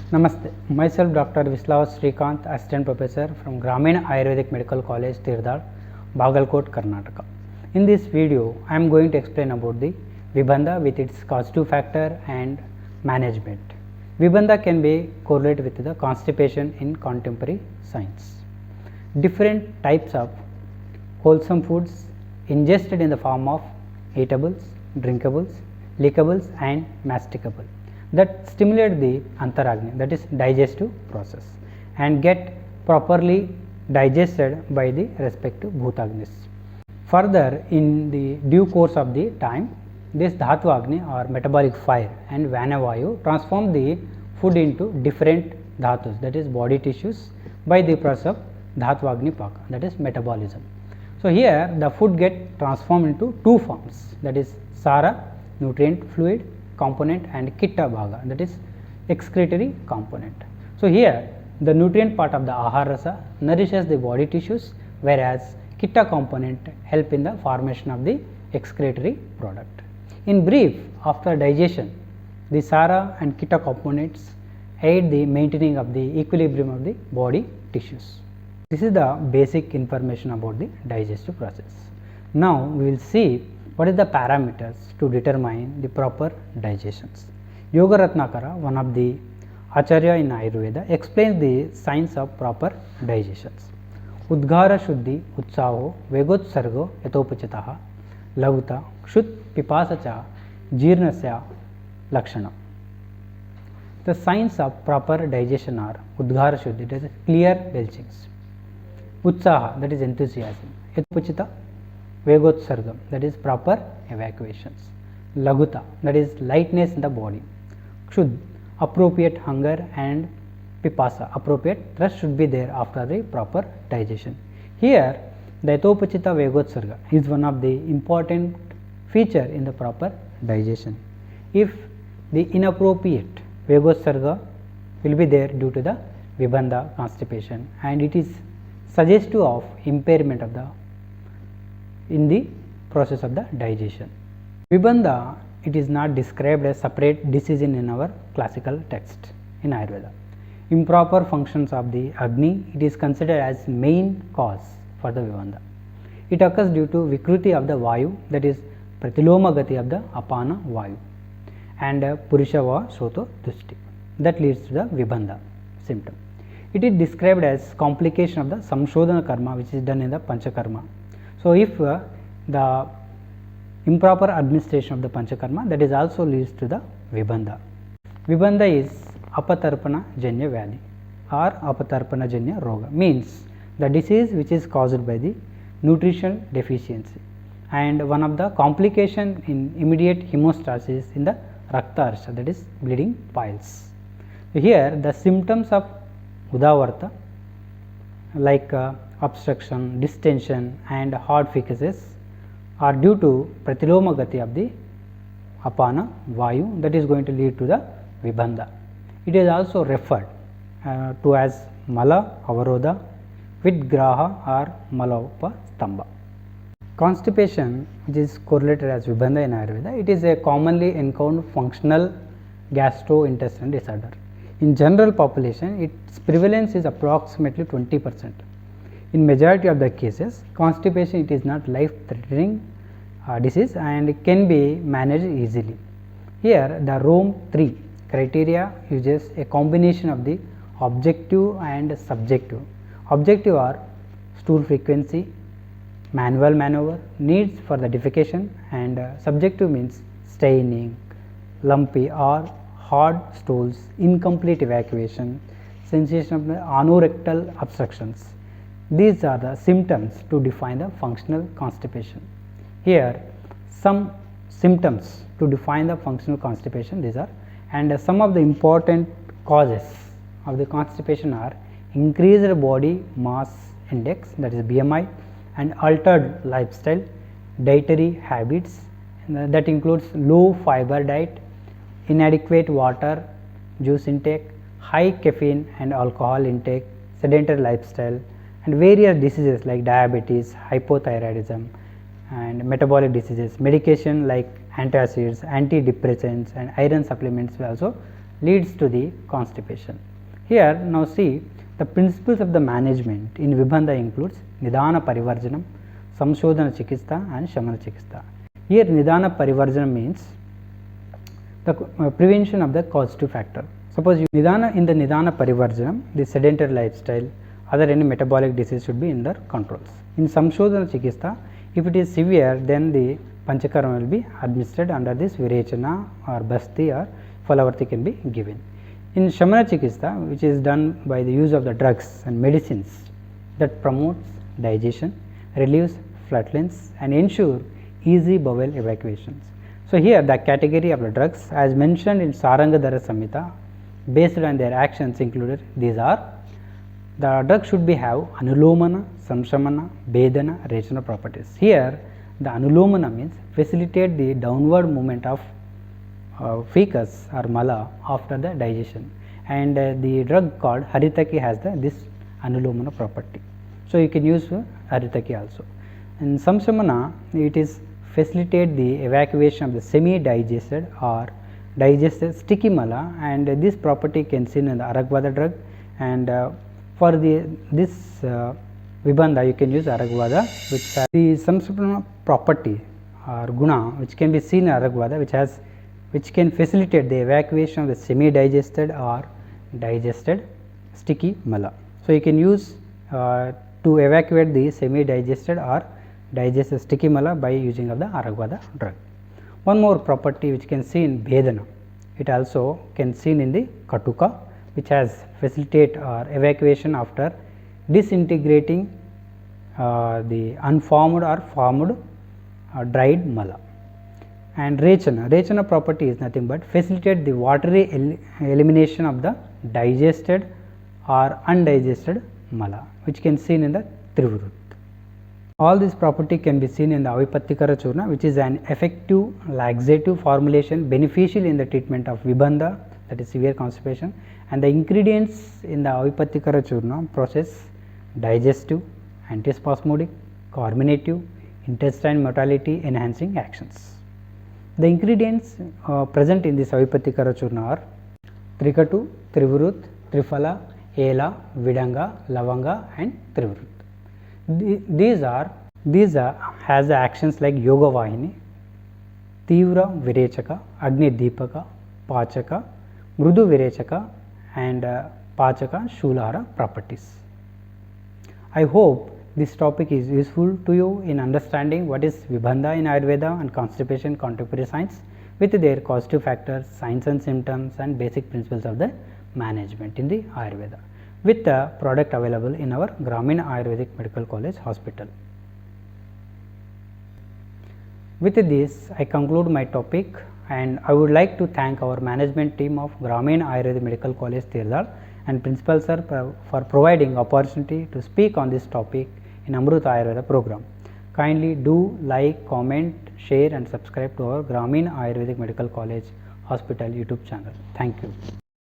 Namaste. Myself Dr. Vislav Srikanth, Assistant Professor from Grameen Ayurvedic Medical College, Tirdal, Bagalkot, Karnataka. In this video, I am going to explain about the Vibandha with its causative factor and management. Vibandha can be correlated with the constipation in contemporary science. Different types of wholesome foods ingested in the form of eatables, drinkables, lickables and masticable that stimulate the antaragni, that is digestive process, and get properly digested by the respective bhutagnis. Further, in the due course of the time, this dhatuvagni or metabolic fire and vanavayu transform the food into different dhatus, that is body tissues, by the process of dhatuvagni paka, that is metabolism. So here the food get transformed into two forms, that is sara, nutrient fluid component, and kitta bhaga, that is excretory component. So here the nutrient part of the ahara rasa nourishes the body tissues, whereas kitta component help in the formation of the excretory product. In brief, after digestion, the sara and kitta components aid the maintaining of the equilibrium of the body tissues. This is the basic information about the digestive process. Now we will see what is the parameters to determine the proper digestions. Yoga Ratnakara, one of the Acharya in Ayurveda, explains the science of proper digestions. Udghara Shuddhi Utsaho Vegotsargo Yatopachitaha Laguta Kshut Pipasacha Jirnasya Lakshanam. The signs of proper digestion are Udghara Shuddhi, that is clear belchings, Utsaha, that is enthusiasm, Yatopachita, Vegotsargam, that is proper evacuations, Laguta, that is lightness in the body, Kshud, appropriate hunger, and Pipasa, appropriate thirst should be there after the proper digestion. Here the Yatopachita Vegotsarga is one of the important feature in the proper digestion. If the inappropriate Vegotsarga will be there due to the Vibandha, constipation, and it is suggestive of impairment of the in the process of the digestion. Vibandha, it is not described as separate disease in our classical text in Ayurveda. Improper functions of the Agni, it is considered as main cause for the Vibandha. It occurs due to Vikruti of the Vayu, that is Pratiloma Gati of the Apana Vayu, and Purishava Soto Dushti, that leads to the Vibandha symptom. It is described as complication of the Samshodhana Karma, which is done in the Panchakarma. So if the improper administration of the Panchakarma, that is also leads to the Vibandha. Vibandha is Apatarpana Janya Vyadhi or Apatarpana Janya Roga, means the disease which is caused by the nutrition deficiency, and one of the complication in immediate hemostasis in the Rakta Arsha, that is bleeding piles. Here the symptoms of Udavarta like obstruction, distension, and hard feces are due to Pratiloma Gati of the Apana Vayu, that is going to lead to the Vibandha. It is also referred to as Mala Avarodha, Vidgraha, or Malopastamba. Constipation, which is correlated as Vibandha in Ayurveda, it is a commonly encountered functional gastrointestinal disorder. In general population, its prevalence is approximately 20%. In majority of the cases, constipation it is not life-threatening disease and can be managed easily. Here the Rome 3 criteria uses a combination of the objective and subjective. Objective are stool frequency, manual maneuver, needs for the defecation, and subjective means staining, lumpy or hard stools, incomplete evacuation, sensation of the anorectal obstructions. These are the symptoms to define the functional constipation. Here some symptoms to define the functional constipation, these are, and some of the important causes of the constipation are increased body mass index, that is BMI, and altered lifestyle, dietary habits, that includes low fiber diet, inadequate water juice intake, high caffeine and alcohol intake, sedentary lifestyle, and various diseases like diabetes, hypothyroidism, and metabolic diseases. Medication like antacids, antidepressants, and iron supplements will also leads to the constipation. Here now see the principles of the management in Vibandha includes Nidana Parivarjanam, Samshodhana Chikitsa and Shamana Chikitsa. Here Nidana Parivarjanam means the prevention of the causative factor. Suppose in the Nidana Parivarjanam, the sedentary lifestyle, other any metabolic disease should be in their controls. In Samshodhana Chikitsa, if it is severe, then the Panchakarma will be administered under this Virechana or Basti or Phalavarti can be given. In Shamana Chikitsa, which is done by the use of the drugs and medicines that promotes digestion, relieves flatulence and ensure easy bowel evacuations. So here the category of the drugs as mentioned in Sarangadhara Samhita based on their actions included these are: the drug should be have Anulomana, Samshamana, Bedana, Rechana properties. Here the Anulomana means facilitate the downward movement of fecus or mala after the digestion, and the drug called Haritaki has this Anulomana property. So you can use Haritaki also. In Samshamana, it is facilitate the evacuation of the semi-digested or digested sticky mala, and this property can seen in the Aragvada drug, and for this Vibandha you can use Aragvada, which has the Samshamana property or guna which can be seen in Aragvada, which can facilitate the evacuation of the semi-digested or digested sticky mala. So you can use to evacuate the semi-digested or digested sticky mala by using of the Aragvada drug. One more property which can see in Bedana, it also can seen in the Katuka, which has facilitate or evacuation after disintegrating the unformed or formed dried mala. And Rechana property is nothing but facilitate the watery elimination of the digested or undigested mala, which can seen in the Trivrut. All this property can be seen in the Avipattikara Churna, which is an effective laxative formulation beneficial in the treatment of Vibandha, that is severe constipation, and the ingredients in the Avipattikara Churna process digestive, antispasmodic, carminative, intestine motility enhancing actions. The ingredients present in this Avipattikara Churna are Trikatu, Trivrut, Triphala, Ela, Vidanga, Lavanga and Trivrut. These has the actions like Yoga Vahini, Tivra Virechaka, Agni Deepaka, Pachaka, Mrudu Virechaka and Pachaka Shulahara properties. I hope this topic is useful to you in understanding what is Vibandha in Ayurveda and constipation contemporary science with their causative factors, signs and symptoms and basic principles of the management in the Ayurveda, with the product available in our Grameen Ayurvedic Medical College Hospital. With this, I conclude my topic, and I would like to thank our management team of Grameen Ayurvedic Medical College Tirdal and Principal Sir for providing opportunity to speak on this topic in Amrut Ayurveda program. Kindly do like, comment, share and subscribe to our Grameen Ayurvedic Medical College Hospital YouTube channel. Thank you.